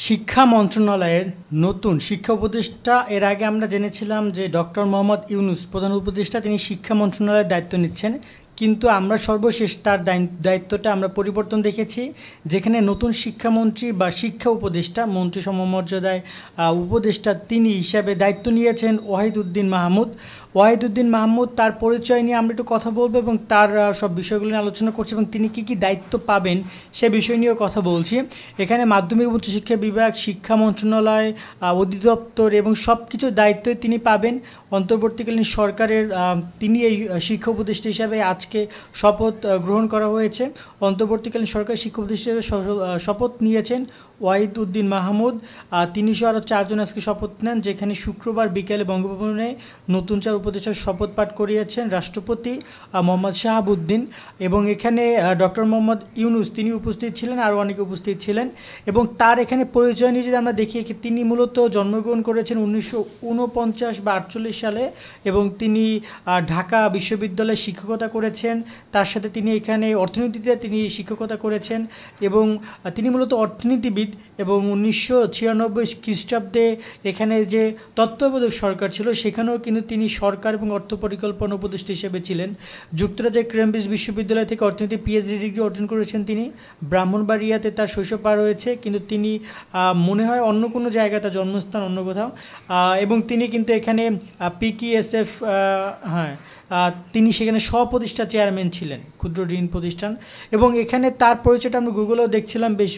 শিক্ষা মন্ত্রণালয়ের নতুন শিক্ষা উপদেষ্টা এর আগে আমরা জেনেছিলাম যে ডক্টর মোহাম্মদ ইউনূস প্রধান উপদেষ্টা তিনি শিক্ষা মন্ত্রণালয়ের দায়িত্ব নিচ্ছেন, কিন্তু আমরা সর্বশেষ তার দায়িত্বটা আমরা পরিবর্তন দেখেছি, যেখানে নতুন শিক্ষামন্ত্রী বা শিক্ষা উপদেষ্টা মন্ত্রী সমমর্যাদায় উপদেষ্টা তিনি হিসাবে দায়িত্ব নিয়েছেন ওয়াহিদউদ্দিন মাহমুদ। ওয়াহিদউদ্দিন মাহমুদ তার পরিচয় নিয়ে আমরা একটু কথা বলবো এবং তার সব বিষয়গুলো নিয়ে আলোচনা করছি এবং তিনি কী কী দায়িত্ব পাবেন সে বিষয় নিয়েও কথা বলছি। এখানে মাধ্যমিক এবং উচ্চশিক্ষা বিভাগ, শিক্ষা মন্ত্রণালয়, অধিদপ্তর এবং সব কিছু দায়িত্বই তিনি পাবেন। অন্তর্বর্তীকালীন সরকারের তিনি এই শিক্ষা উপদেষ্টা হিসাবে আজকে শপথ গ্রহণ করা হয়েছে। অন্তর্বর্তীকালীন সরকার শিক্ষা উপদেষ্টা হিসেবে শপথ নিয়েছেন ওয়াহিদউদ্দিন মাহমুদ। তিনি সহ আরও চারজন আজকে শপথ নেন, যেখানে শুক্রবার বিকেলে বঙ্গভবনে নতুন চার উপদেষ্টার শপথ পাঠ করিয়েছেন রাষ্ট্রপতি মোহাম্মদ শাহাবুদ্দিন। এবং এখানে ডক্টর মোহাম্মদ ইউনূস তিনি উপস্থিত ছিলেন, আরও অনেকে উপস্থিত ছিলেন। এবং তার এখানে পরিচয় নিয়ে যদি আমরা দেখি, তিনি মূলত জন্মগ্রহণ করেছেন 1949 বা 48 সালে এবং তিনি ঢাকা বিশ্ববিদ্যালয়ে শিক্ষকতা করেছেন। তার সাথে তিনি এখানে অর্থনীতিতে তিনি শিক্ষকতা করেছেন এবং তিনি মূলত অর্থনীতিবিদ। এবং 1996 খ্রিস্টাব্দে এখানে যে তত্ত্বাবধায়ক সরকার ছিল সেখানেও কিন্তু তিনি সরকার এবং অর্থ পরিকল্পনা উপদেষ্টা হিসেবে ছিলেন। যুক্তরাজ্যের কেমব্রিজ বিশ্ববিদ্যালয় থেকে অর্থনীতি পিএইচডি ডিগ্রি অর্জন করেছেন তিনি। ব্রাহ্মণবাড়িয়াতে তার শৈশব পার হয়েছে, কিন্তু তিনি মনে হয় অন্য কোনো জায়গায় তার জন্মস্থান অন্য কোথাও। এবং তিনি কিন্তু এখানে পিকিএসএফ তিনি সেখানে স্বপ্রতিষ্ঠা চেয়ারম্যান ছিলেন, ক্ষুদ্র ঋণ প্রতিষ্ঠান। এবং এখানে তার পরিচয়টা আমরা গুগলেও দেখছিলাম, বেশ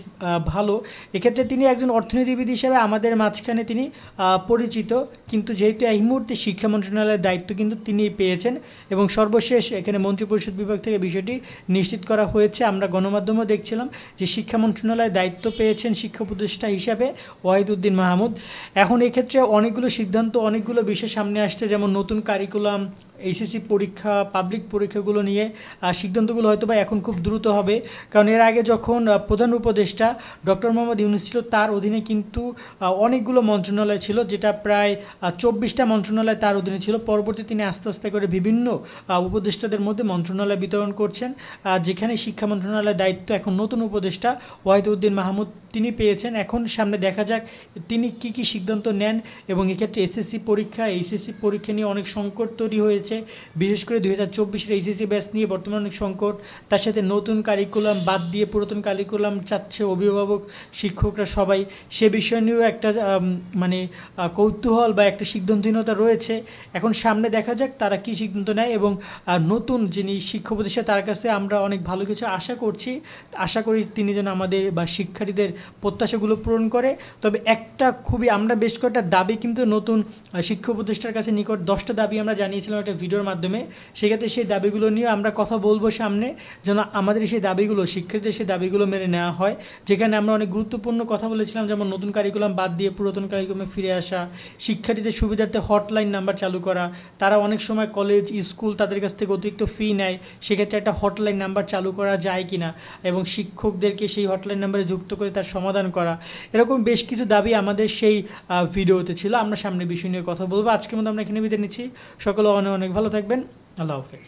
ভালো। এক্ষেত্রে তিনি একজন অর্থনীতিবিদ হিসেবে আমাদের মাঝখানে তিনি পরিচিত, কিন্তু যেহেতু এই মুহূর্তে শিক্ষা মন্ত্রণালয়ের দায়িত্ব কিন্তু তিনিই পেয়েছেন এবং সর্বশেষ এখানে মন্ত্রিপরিষদ বিভাগ থেকে বিষয়টি নিশ্চিত করা হয়েছে। আমরা গণমাধ্যমেও দেখছিলাম যে শিক্ষা মন্ত্রণালয়ের দায়িত্ব পেয়েছেন শিক্ষা উপদেষ্টা হিসাবে ওয়াহিদউদ্দিন মাহমুদ। এখন এক্ষেত্রে অনেকগুলো সিদ্ধান্ত, অনেকগুলো বিষয় সামনে আসছে, যেমন নতুন কারিকুলাম, এইচএসসি পরীক্ষা, পাবলিক পরীক্ষাগুলো নিয়ে সিদ্ধান্তগুলো হয়তো বা এখন খুব দ্রুত হবে, কারণ এর আগে যখন প্রধান উপদেষ্টা ডক্টর মোহাম্মদ ইউনূস ছিল তার অধীনে কিন্তু অনেকগুলো মন্ত্রণালয় ছিল, যেটা প্রায় 24টা মন্ত্রণালয় তার অধীনে ছিল। পরবর্তী তিনি আস্তে আস্তে করে বিভিন্ন উপদেষ্টাদের মধ্যে মন্ত্রণালয় বিতরণ করছেন, যেখানে শিক্ষা মন্ত্রণালয়ের দায়িত্ব এখন নতুন উপদেষ্টা ওয়াহিদউদ্দিন মাহমুদ তিনি পেয়েছেন। এখন সামনে দেখা যাক তিনি কি কি সিদ্ধান্ত নেন। এবং এক্ষেত্রে এসএসসি পরীক্ষা, এইচএসসি পরীক্ষা নিয়ে অনেক সংকট তৈরি হয়েছে, বিশেষ করে 2024-এর এইচএসসি ব্যাচ নিয়ে বর্তমানে অনেক সংকট। তার সাথে নতুন কারিকুলাম বাদ দিয়ে পুরাতন কারিকুলাম চাচ্ছে অভিভাবক, শিক্ষকরা সবাই। সে বিষয় নিয়েও একটা কৌতূহল বা একটা সিদ্ধান্তহীনতা রয়েছে। এখন সামনে দেখা যাক তারা কি সিদ্ধান্ত নেয়। এবং নতুন যিনি শিক্ষা উপদেষ্টা তার কাছে আমরা অনেক ভালো কিছু আশা করি তিনি যেন আমাদের বা শিক্ষার্থীদের প্রত্যাশাগুলো পূরণ করে। তবে একটা আমরা বেশ কয়েকটা দাবি কিন্তু নতুন শিক্ষা উপদেষ্টার কাছে নিকট 10টা দাবি আমরা জানিয়েছিলাম একটা ভিডিওর মাধ্যমে। সেক্ষেত্রে সেই দাবিগুলো নিয়ে আমরা কথা বলবো সামনে, যেন আমাদের সেই দাবিগুলো, শিক্ষার্থীদের সেই দাবিগুলো মেনে নেওয়া হয়। যেখানে আমরা অনেক গুরুত্বপূর্ণ কথা বলেছিলাম, যেমন নতুন কারিকুলাম বাদ দিয়ে পুরাতন কারিকুলামে ফিরে আসা, শিক্ষার্থীদের সুবিধার্থে হটলাইন নাম্বার চালু করা। তারা অনেক সময় কলেজ, স্কুল তাদের কাছ থেকে অতিরিক্ত ফি নেয়, সেক্ষেত্রে একটা হটলাইন নাম্বার চালু করা যায় কিনা এবং শিক্ষকদেরকে সেই হটলাইন নাম্বারে যুক্ত করে তার সমাধান করা। এরকম বেশ কিছু দাবি আমাদের সেই ভিডিওতে ছিল। আমরা সামনে বিষয় নিয়ে কথা বলবো। আজকের মতো আমরা এখানে বিদায় নিচ্ছি। সকলে অনেক অনেক ভালো থাকবেন। আল্লাহ হাফেজ।